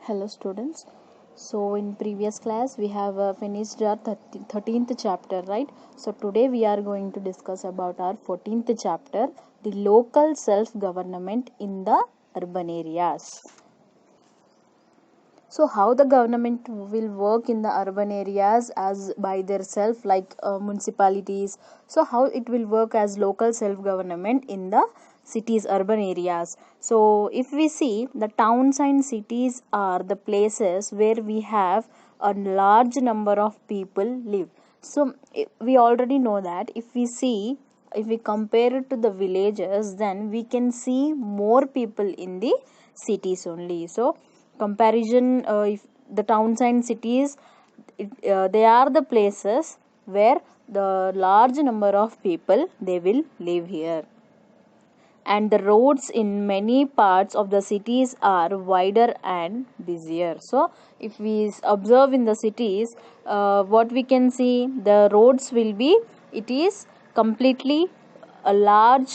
Hello students. So in previous class we have finished our 13th chapter, right? So today we are going to discuss about our 14th chapter, the local self-government in the urban areas. So how the government will work in the urban areas as by their self, like municipalities. So how it will work as local self government in the cities, urban areas. So if we see, the towns and cities are the places where we have a large number of people live. So we already know that if we compare it to the villages, then we can see more people in the cities only. So comparison, if the towns and cities, they are the places where the large number of people they will live here, and the roads in many parts of the cities are wider and busier. So if we observe in the cities, what we can see, the roads will be, it is completely a large,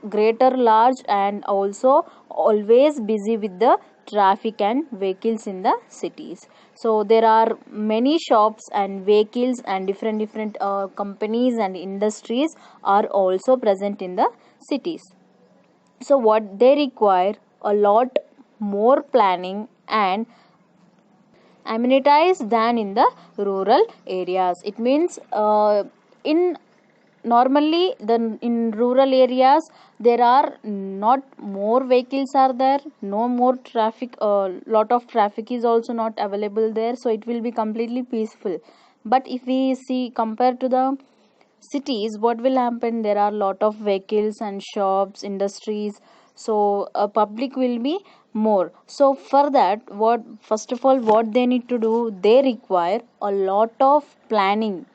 greater large, and also always busy with the traffic and vehicles in the cities. So there are many shops and vehicles and different companies and industries are also present in the cities. So what they require a lot more planning and amenities than in the rural areas. It means in normally the in rural areas there are not more vehicles are there, no more traffic, lot of traffic is also not available there, so it will be completely peaceful. But if we see, compared to the cities, what will happen, there are lot of vehicles and shops, industries, so public will be more. So for that, what first of all what they need to do, they require a lot of planning.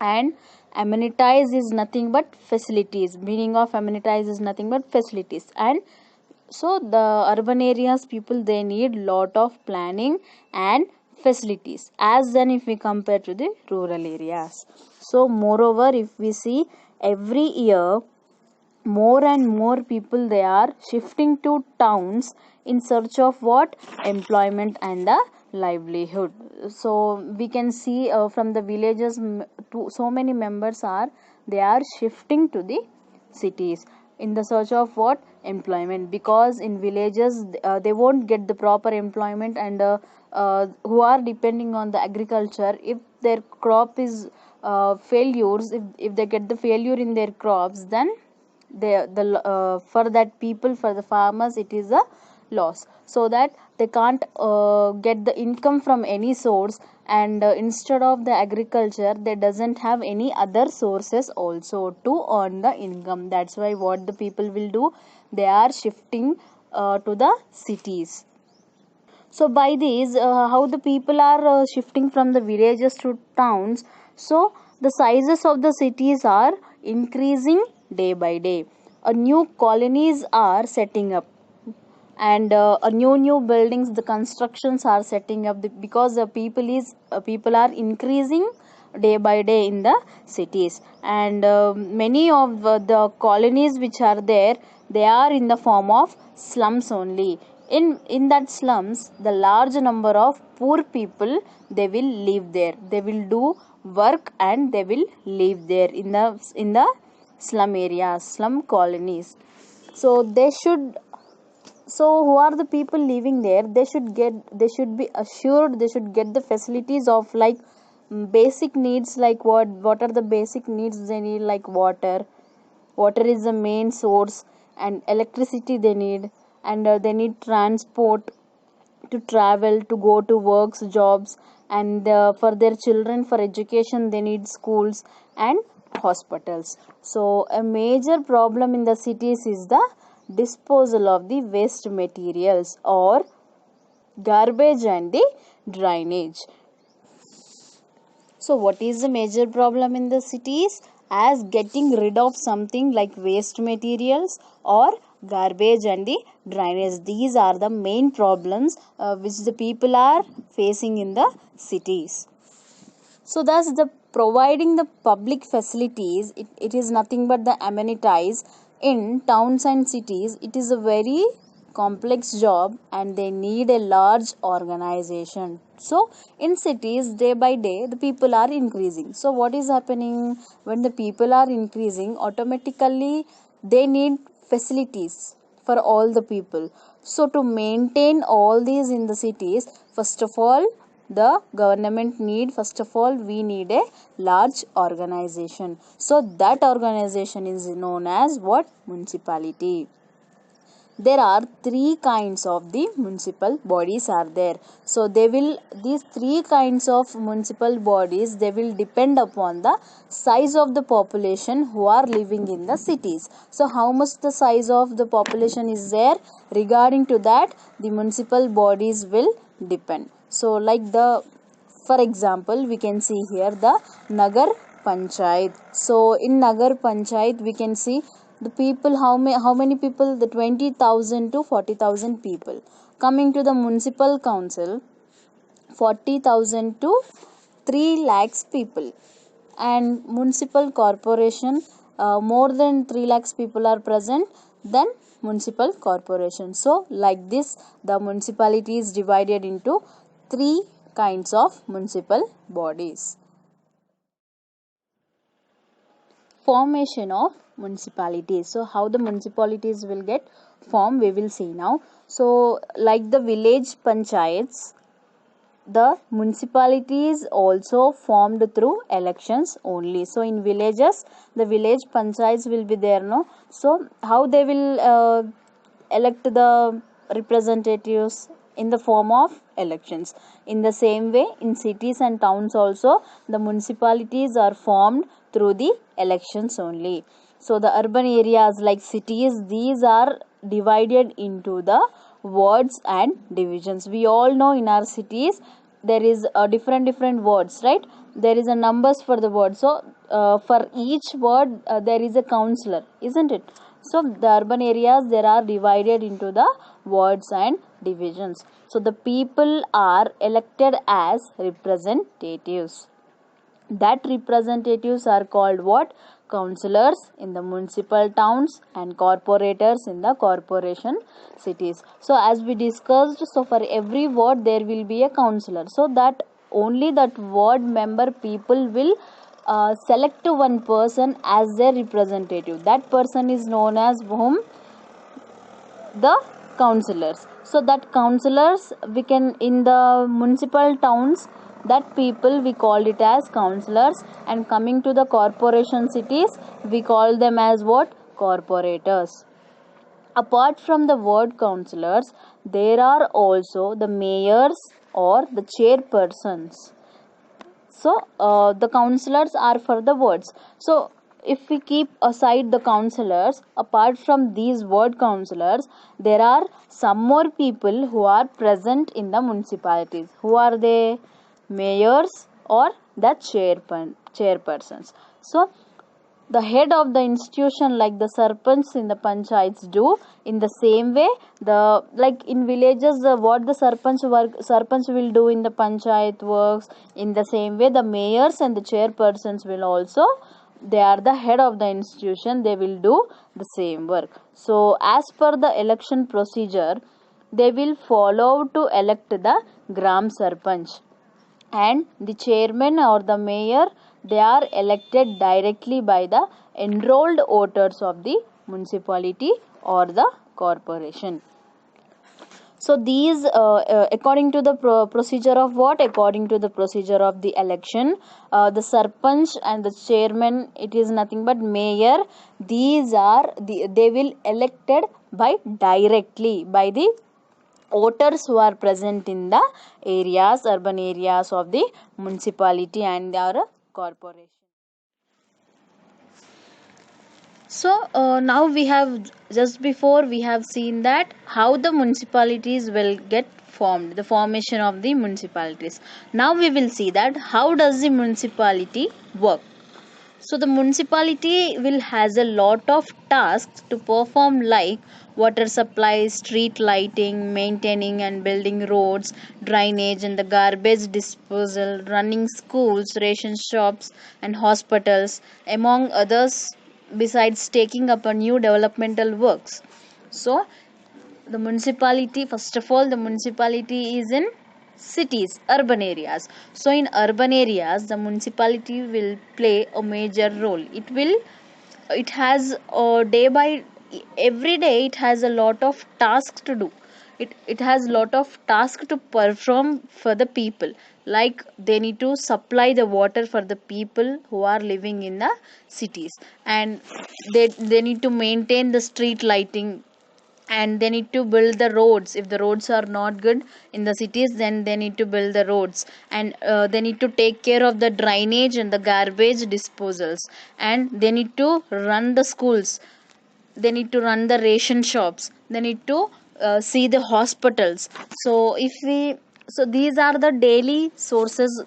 And amenities is nothing but facilities, meaning of amenities is nothing but facilities. And so the urban areas people, they need lot of planning and facilities as then if we compare to the rural areas. So moreover, if we see, every year more and more people they are shifting to towns in search of what, employment and the livelihood. So we can see from the villages, to so many members are, they are shifting to the cities in the search of what, employment, because in villages they won't get the proper employment. And who are depending on the agriculture, if their crop is failures, if they get the failure in their crops, then for that people, for the farmers, it is a loss, so that they can't get the income from any source. And instead of the agriculture, they doesn't have any other sources also to earn the income. That's why what the people will do, they are shifting to the cities. So by these, how the people are shifting from the villages to towns, so the sizes of the cities are increasing day by day. A new colonies are setting up, and a new buildings, the constructions are setting up, because the people are increasing day by day in the cities. And many of the colonies which are there, they are in the form of slums only. In that slums, the large number of poor people, they will live there, they will do work, and they will live there in the slum areas, slum colonies. So they should, so who are the people living there, they should be assured, they should get the facilities of, like, basic needs, like what are the basic needs they need, like water is the main source, and electricity they need. And they need transport to travel, to go to works, jobs. And for their children, for education, they need schools and hospitals. So a major problem in the cities is the disposal of the waste materials, or garbage, and the drainage. So what is the major problem in the cities? As getting rid of something like waste materials or garbage and the drainage. These are the main problems which the people are facing in the cities. So thus the providing the public facilities, it is nothing but the amenities in towns and cities. It is a very complex job and they need a large organization. So in cities, day by day the people are increasing. So what is happening? When the people are increasing, automatically they need facilities for all the people. So to maintain all these in the cities, first of all the government need, first of all we need a large organization. So that organization is known as what? Municipality. There are three kinds of the municipal bodies are there. So they will, these three kinds of municipal bodies, they will depend upon the size of the population who are living in the cities. So how much the size of the population is there, regarding to that the municipal bodies will depend. So like the, for example we can see here the Nagar Panchayat. So in Nagar Panchayat we can see the people, how many people, the 20,000 to 40,000 people. Coming to the municipal council, 40,000 to 3 lakhs people. And municipal corporation, more than 3 lakhs people are present, then municipal corporation. So like this the municipality is divided into three kinds of municipal bodies. Formation of municipalities. So how the municipalities will get formed, we will see now. So like the village panchayats, the municipalities also formed through elections only. So in villages the village panchayats will be there, no? So how they will elect the representatives? In the form of elections. In the same way, in cities and towns also the municipalities are formed through the elections only. So the urban areas like cities, these are divided into the wards and divisions. We all know in our cities there is a different words, right? There is a numbers for the word. So for each word there is a counselor, isn't it? So the urban areas, there are divided into the wards and divisions. So the people are elected as representatives. That representatives are called what? Councillors in the municipal towns and corporators in the corporation cities. So as we discussed, so for every ward there will be a councillor. So that only that ward member people will select one person as their representative. That person is known as whom? The councillors. So that councillors, we can, in the municipal towns, that people we call it as councillors. And coming to the corporation cities, we call them as what? Corporators. Apart from the ward councillors, there are also the mayors or the chairpersons. So the councillors are for the wards. So if we keep aside the councillors, apart from these ward councillors, there are some more people who are present in the municipalities. Who are they? Mayors or the chairpersons. So the head of the institution, like the sarpanch in the panchayats do, in the same way, the, like in villages, what the sarpanch will do in the panchayat works, in the same way the mayors and the chairpersons will also, they are the head of the institution, they will do the same work. So as per the election procedure, they will follow to elect the gram sarpanch, and the chairman or the mayor, they are elected directly by the enrolled voters of the municipality or the corporation. So these according to the procedure of what? According to the procedure of the election, the sarpanch and the chairman, it is nothing but mayor, these are they will elected by directly by the voters who are present in the areas, urban areas of the municipality and their corporation. So now we have, just before we have seen that how the municipalities will get formed, the formation of the municipalities. Now we will see that how does the municipality work. So the municipality will has a lot of tasks to perform, like water supply, street lighting, maintaining and building roads, drainage and the garbage disposal, running schools, ration shops and hospitals, among others, besides taking up a new developmental works. So the municipality, first of all, the municipality is in cities, urban areas. So in urban areas, the municipality will play a major role. It has day by every day it has a lot of tasks to do. It has lot of tasks to perform for the people, like they need to supply the water for the people who are living in the cities, and they need to maintain the street lighting, and they need to build the roads. If the roads are not good in the cities, then they need to build the roads, and they need to take care of the drainage and the garbage disposals, and they need to run the schools, they need to run the ration shops, they need to see the hospitals. So if we, so these are the daily sources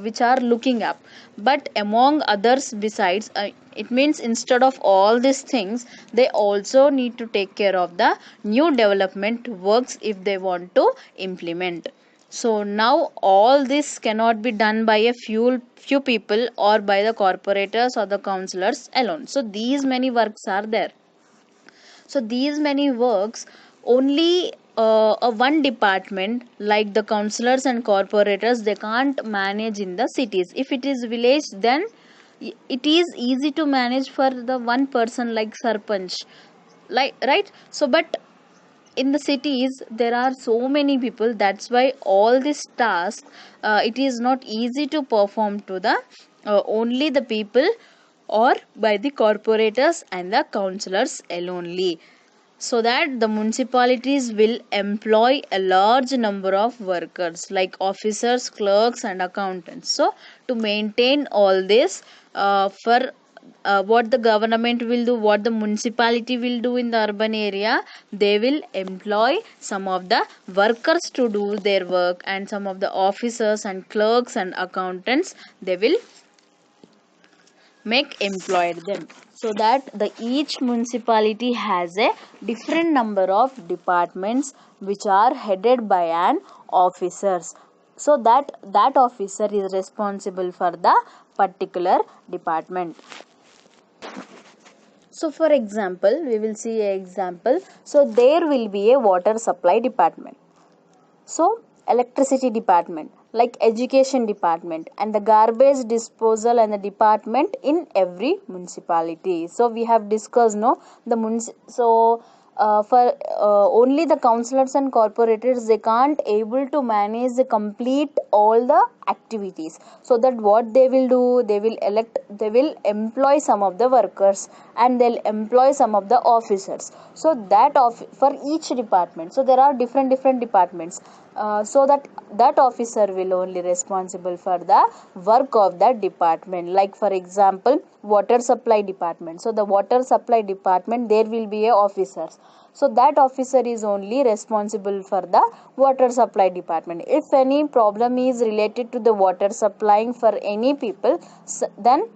which are looking up. But among others besides, it means instead of all these things, they also need to take care of the new development works if they want to implement. So now all this cannot be done by a few people or by the corporators or the councillors alone. So these many works are there. So these many works, only a one department like the councillors and corporators, they can't manage in the cities. If it is village, then it is easy to manage for the one person like sarpanch, like, right? So but in the cities there are so many people, that's why all these tasks, it is not easy to perform to the only the people or by the corporators and the councillors alone, so that the municipalities will employ a large number of workers like officers, clerks and accountants. So to maintain all this, for what the government will do, what the municipality will do in the urban area, they will employ some of the workers to do their work, and some of the officers and clerks and accountants, they will make employed them. So that the each municipality has a different number of departments which are headed by an officers, so that that officer is responsible for the particular department. So for example, we will see an example. So there will be a water supply department, so electricity department, like education department, and the garbage disposal and the department in every municipality. So we have discussed, no, the so for only the councillors and corporators, they can't able to manage the complete all the activities. So that what they will do, they will employ some of the workers, and they'll employ some of the officers. So that for each department, so there are different departments, so that that officer will only responsible for the work of that department. Like for example, water supply department, so the water supply department, there will be a officers, so that officer is only responsible for the water supply department. If any problem is related to the water supplying for any people, then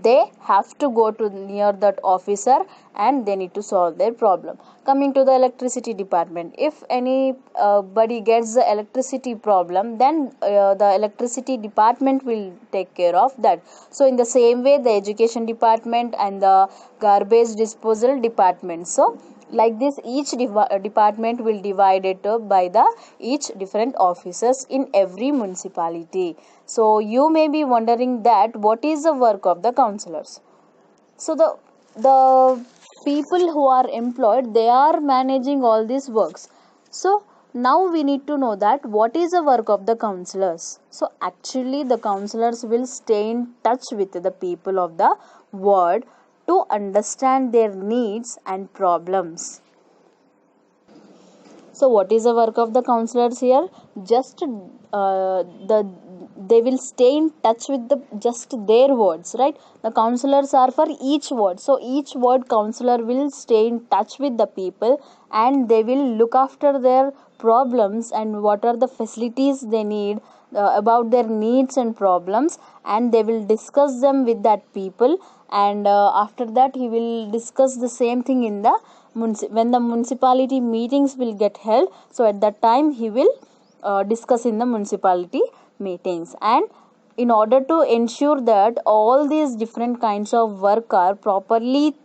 they have to go to near that officer and they need to solve their problem. Coming to the electricity department, if anybody gets the electricity problem, then the electricity department will take care of that. So in the same way, the education department and the garbage disposal department, so like this each department will divide it up by the each different officers in every municipality. So you may be wondering that what is the work of the councillors. So the people who are employed, they are managing all these works. So now we need to know that what is the work of the councillors. So actually the councillors will stay in touch with the people of the ward to understand their needs and problems. So what is the work of the councillors here? Just they will stay in touch with the just their wards, right? The councillors are for each ward, so each ward councillor will stay in touch with the people, and they will look after their problems and what are the facilities they need, about their needs and problems, and they will discuss them with that people. And after that he will discuss the same thing in the when the municipality meetings will get held. So at that time he will discuss in the municipality meetings. And in order to ensure that all these different kinds of work are properly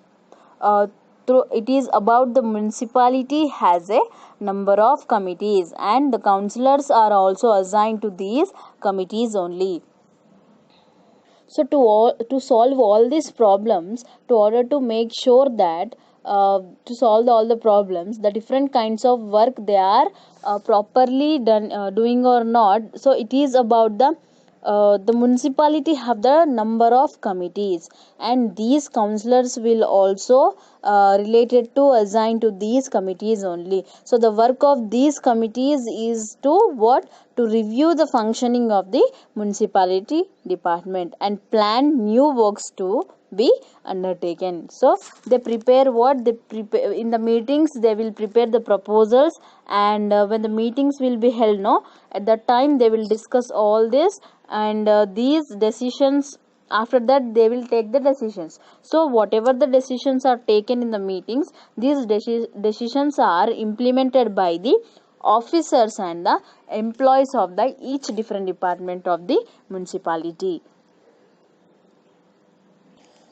uh, it is about the municipality has a number of committees, and the councillors are also assigned to these committees only. So to solve all these problems, to order to make sure that to solve all the problems, the different kinds of work they are properly done doing or not. So it is about the municipality have the number of committees, and these councillors will also related to assign to these committees only. So the work of these committees is to what, to review the functioning of the municipality department and plan new works to be undertaken. So they prepare what they prepare in the meetings, they will prepare the proposals, and when the meetings will be held, no, at that time they will discuss all this, and these decisions, after that they will take the decisions. So whatever the decisions are taken in the meetings, these decisions are implemented by the officers and the employees of the each different department of the municipality.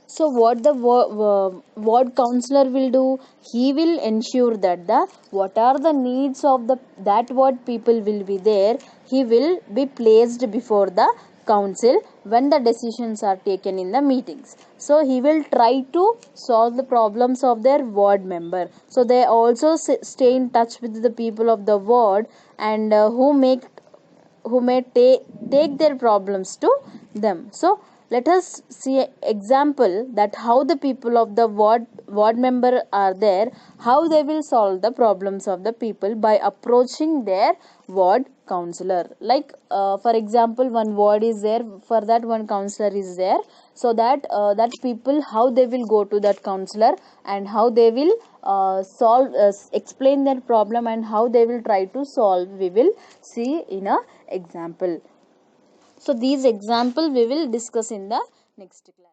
So what the ward councillor will do, he will ensure that the what are the needs of the that ward people will be there, he will be placed before the council when the decisions are taken in the meetings. So he will try to solve the problems of their ward member. So they also stay in touch with the people of the ward, and who may take their problems to them. So let us see an example that how the people of the ward member are there, how they will solve the problems of the people by approaching their ward counselor. Like for example, one ward is there, for that one counselor is there, so that that people how they will go to that counselor, and how they will solve explain their problem, and how they will try to solve, we will see in a example. So these example we will discuss in the next class.